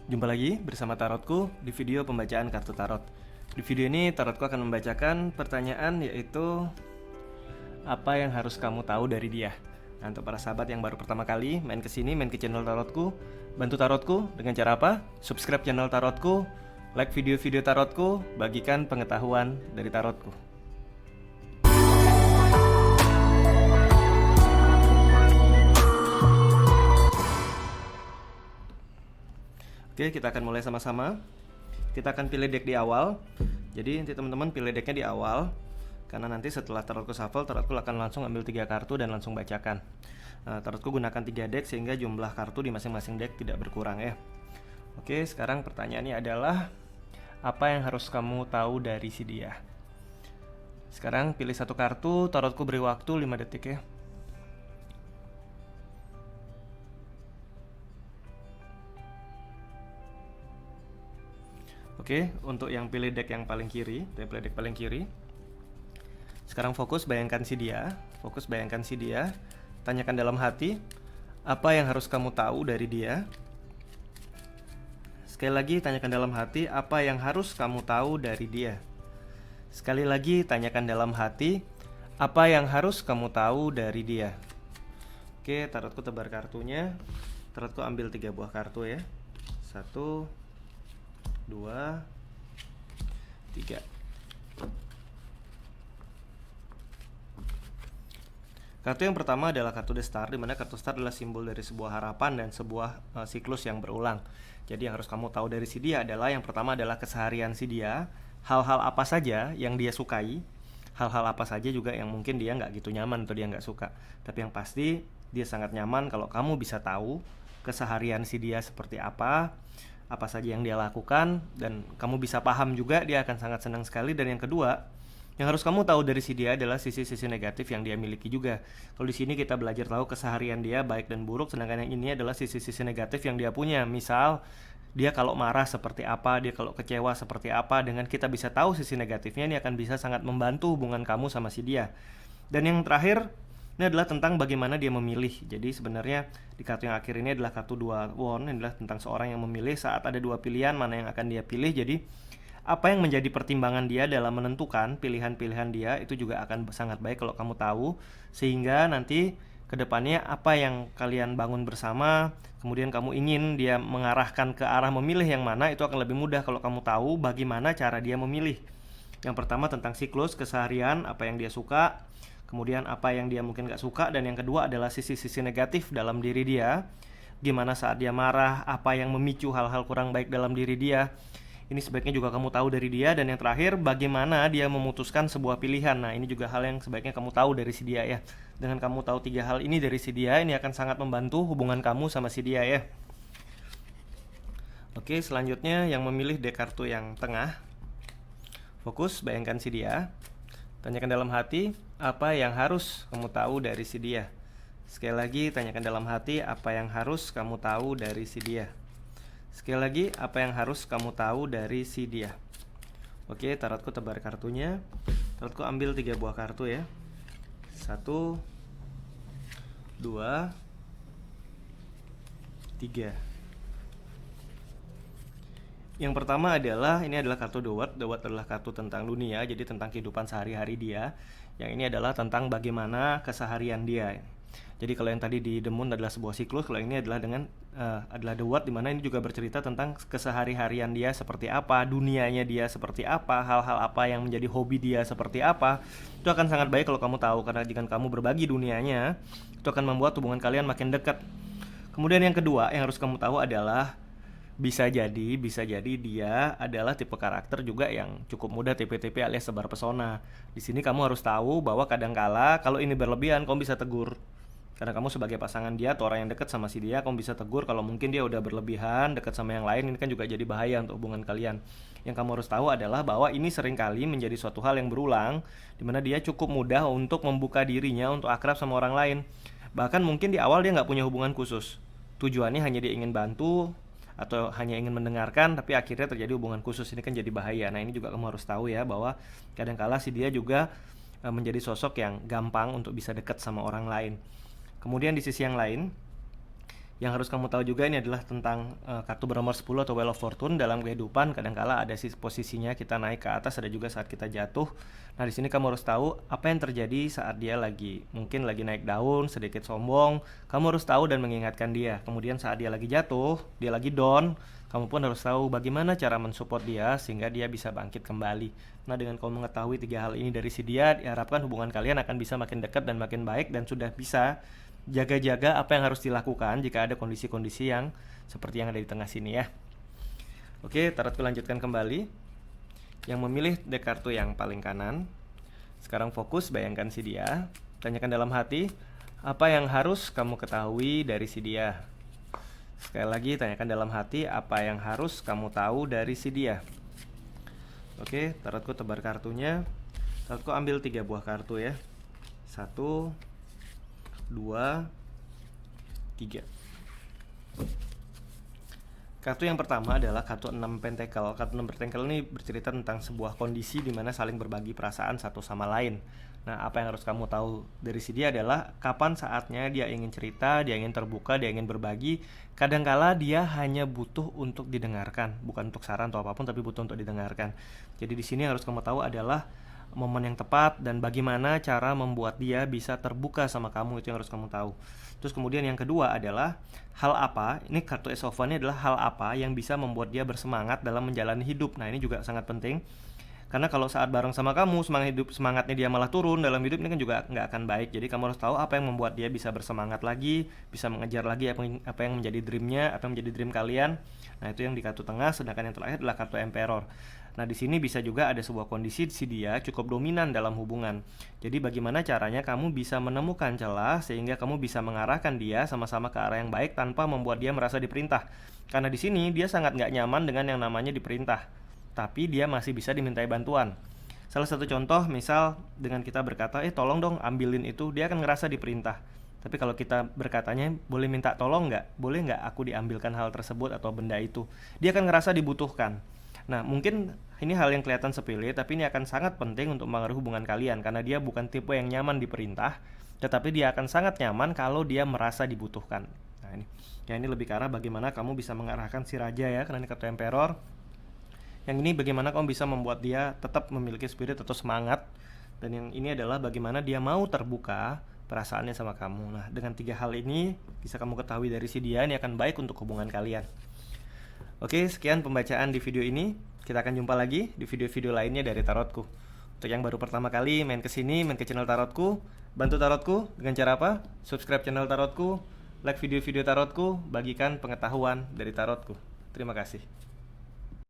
Jumpa lagi bersama Tarotku di video pembacaan kartu tarot. Di video ini Tarotku akan membacakan pertanyaan, yaitu apa yang harus kamu tahu dari dia. Nah, untuk para sahabat yang baru pertama kali main ke sini, main ke channel Tarotku, bantu Tarotku dengan cara apa? Subscribe channel Tarotku, like video-video Tarotku, bagikan pengetahuan dari Tarotku. Oke, kita akan mulai sama-sama. Kita akan pilih deck di awal. Jadi nanti teman-teman pilih decknya di awal, karena nanti setelah Tarotku shuffle, Tarotku akan langsung ambil 3 kartu dan langsung bacakan. Tarotku gunakan 3 deck sehingga jumlah kartu di masing-masing deck tidak berkurang ya. Oke, sekarang pertanyaannya adalah apa yang harus kamu tahu dari si dia. Sekarang pilih satu kartu, Tarotku beri waktu 5 detik ya. Oke, untuk yang pilih deck yang paling kiri, pilih deck paling kiri. Sekarang fokus bayangkan si dia, tanyakan dalam hati, apa yang harus kamu tahu dari dia? Sekali lagi tanyakan dalam hati, apa yang harus kamu tahu dari dia? Sekali lagi tanyakan dalam hati, apa yang harus kamu tahu dari dia? Oke, Tarotku tebar kartunya. Tarotku ambil 3 buah kartu ya. 1, 2, 3. Kartu yang pertama adalah kartu The Star, di mana kartu Star adalah simbol dari sebuah harapan dan sebuah siklus yang berulang. Jadi yang harus kamu tahu dari si dia adalah, yang pertama adalah keseharian si dia, hal-hal apa saja yang dia sukai, hal-hal apa saja juga yang mungkin dia nggak gitu nyaman atau dia nggak suka. Tapi yang pasti dia sangat nyaman kalau kamu bisa tahu keseharian si dia seperti apa saja yang dia lakukan, dan kamu bisa paham juga, dia akan sangat senang sekali. Dan yang kedua, yang harus kamu tahu dari si dia adalah sisi-sisi negatif yang dia miliki juga. Kalau di sini kita belajar tahu keseharian dia baik dan buruk, sedangkan yang ini adalah sisi-sisi negatif yang dia punya. Misal, dia kalau marah seperti apa, dia kalau kecewa seperti apa. Dengan kita bisa tahu sisi negatifnya, ini akan bisa sangat membantu hubungan kamu sama si dia. Dan yang terakhir, ini adalah tentang bagaimana dia memilih. Jadi sebenarnya di kartu yang akhir ini adalah kartu 2 wand, ini adalah tentang seorang yang memilih saat ada 2 pilihan, mana yang akan dia pilih. Jadi apa yang menjadi pertimbangan dia dalam menentukan pilihan-pilihan dia, itu juga akan sangat baik kalau kamu tahu. Sehingga nanti kedepannya apa yang kalian bangun bersama, kemudian kamu ingin dia mengarahkan ke arah memilih yang mana, itu akan lebih mudah kalau kamu tahu bagaimana cara dia memilih. Yang pertama tentang siklus, keseharian, apa yang dia suka, kemudian apa yang dia mungkin gak suka, dan yang kedua adalah sisi-sisi negatif dalam diri dia, gimana saat dia marah, apa yang memicu hal-hal kurang baik dalam diri dia. Ini sebaiknya juga kamu tahu dari dia. Dan yang terakhir, bagaimana dia memutuskan sebuah pilihan. Nah, ini juga hal yang sebaiknya kamu tahu dari si dia ya. Dengan kamu tahu 3 hal ini dari si dia, ini akan sangat membantu hubungan kamu sama si dia ya. Oke, selanjutnya yang memilih deck kartu yang tengah. Fokus, bayangkan si dia. Tanyakan dalam hati, apa yang harus kamu tahu dari si dia? Sekali lagi, tanyakan dalam hati, apa yang harus kamu tahu dari si dia? Sekali lagi, apa yang harus kamu tahu dari si dia? Oke, Tarotku tebar kartunya. Tarotku ambil 3 buah kartu ya. 1, 2, 3. Yang pertama adalah, ini adalah kartu The World. The World adalah kartu tentang dunia, jadi tentang kehidupan sehari-hari dia. Yang ini adalah tentang bagaimana keseharian dia. Jadi kalau yang tadi di The Moon adalah sebuah siklus, kalau ini adalah adalah The World, dimana ini juga bercerita tentang kesehari-harian dia seperti apa, dunianya dia seperti apa, hal-hal apa yang menjadi hobi dia seperti apa. Itu akan sangat baik kalau kamu tahu, karena jika kamu berbagi dunianya, itu akan membuat hubungan kalian makin dekat. Kemudian yang kedua yang harus kamu tahu adalah, bisa jadi dia adalah tipe karakter juga yang cukup mudah TP-TP alias sebar pesona. Di sini kamu harus tahu bahwa kadangkala kalau ini berlebihan, kamu bisa tegur. Karena kamu sebagai pasangan dia atau orang yang dekat sama si dia, kamu bisa tegur kalau mungkin dia udah berlebihan dekat sama yang lain. Ini kan juga jadi bahaya untuk hubungan kalian. Yang kamu harus tahu adalah bahwa ini seringkali menjadi suatu hal yang berulang, dimana dia cukup mudah untuk membuka dirinya untuk akrab sama orang lain. Bahkan mungkin di awal dia nggak punya hubungan khusus, tujuannya hanya dia ingin bantu atau hanya ingin mendengarkan, tapi akhirnya terjadi hubungan khusus. Ini kan jadi bahaya. Nah, ini juga kamu harus tahu ya, bahwa kadangkala si dia juga menjadi sosok yang gampang untuk bisa dekat sama orang lain. Kemudian di sisi yang lain, Yang harus kamu tahu juga ini adalah tentang kartu bernomor 10 atau Wheel of Fortune dalam kehidupan. Kadangkala ada posisinya kita naik ke atas, ada juga saat kita jatuh. Nah, di sini kamu harus tahu apa yang terjadi saat dia mungkin lagi naik daun, sedikit sombong. Kamu harus tahu dan mengingatkan dia. Kemudian saat dia lagi jatuh, dia lagi down, kamu pun harus tahu bagaimana cara mensupport dia sehingga dia bisa bangkit kembali. Nah, dengan kamu mengetahui 3 hal ini dari si dia, diharapkan hubungan kalian akan bisa makin dekat dan makin baik, dan sudah bisa jaga-jaga apa yang harus dilakukan jika ada kondisi-kondisi yang seperti yang ada di tengah sini ya. Oke, tarotku lanjutkan kembali. Yang memilih deck kartu yang paling kanan. Sekarang fokus, bayangkan si dia. Tanyakan dalam hati, apa yang harus kamu ketahui dari si dia? Sekali lagi, tanyakan dalam hati, apa yang harus kamu tahu dari si dia? Oke, tarotku tebar kartunya. Tarotku ambil 3 buah kartu ya. 1, 2, 3. Kartu yang pertama adalah kartu 6 pentakel. Kartu 6 pentakel ini bercerita tentang sebuah kondisi di mana saling berbagi perasaan satu sama lain. Nah, apa yang harus kamu tahu dari si dia adalah kapan saatnya dia ingin cerita, dia ingin terbuka, dia ingin berbagi. Kadangkala dia hanya butuh untuk didengarkan, bukan untuk saran atau apapun, tapi butuh untuk didengarkan. Jadi di sini harus kamu tahu adalah momen yang tepat dan bagaimana cara membuat dia bisa terbuka sama kamu, itu yang harus kamu tahu. Terus kemudian yang kedua adalah hal apa, ini kartu Ace of Wands ini adalah hal apa yang bisa membuat dia bersemangat dalam menjalani hidup. Nah, ini juga sangat penting. Karena kalau saat bareng sama kamu, semangatnya dia malah turun dalam hidup, ini kan juga nggak akan baik. Jadi kamu harus tahu apa yang membuat dia bisa bersemangat lagi, bisa mengejar lagi apa yang menjadi dreamnya, apa yang menjadi dream kalian. Nah, itu yang di kartu tengah. Sedangkan yang terakhir adalah kartu Emperor. Nah, di sini bisa juga ada sebuah kondisi si dia cukup dominan dalam hubungan. Jadi bagaimana caranya kamu bisa menemukan celah sehingga kamu bisa mengarahkan dia sama-sama ke arah yang baik tanpa membuat dia merasa diperintah. Karena di sini dia sangat nggak nyaman dengan yang namanya diperintah, tapi dia masih bisa dimintai bantuan. Salah satu contoh, misal dengan kita berkata, tolong dong ambilin itu, dia akan ngerasa diperintah. Tapi kalau kita berkatanya, boleh minta tolong nggak? Boleh nggak aku diambilkan hal tersebut atau benda itu? Dia akan ngerasa dibutuhkan. Nah, mungkin ini hal yang kelihatan sepele, tapi ini akan sangat penting untuk mengaruhi hubungan kalian. Karena dia bukan tipe yang nyaman diperintah, tetapi dia akan sangat nyaman kalau dia merasa dibutuhkan. Nah, ini lebih ke arah bagaimana kamu bisa mengarahkan si raja ya, karena ini kartu Emperor. Yang ini bagaimana kamu bisa membuat dia tetap memiliki spirit atau semangat. Dan yang ini adalah bagaimana dia mau terbuka perasaannya sama kamu. Nah, dengan 3 hal ini bisa kamu ketahui dari si dia, ini akan baik untuk hubungan kalian. Oke, sekian pembacaan di video ini. Kita akan jumpa lagi di video-video lainnya dari Tarotku. Untuk yang baru pertama kali main ke channel Tarotku, bantu Tarotku dengan cara apa? Subscribe channel Tarotku, like video-video Tarotku, bagikan pengetahuan dari Tarotku. Terima kasih.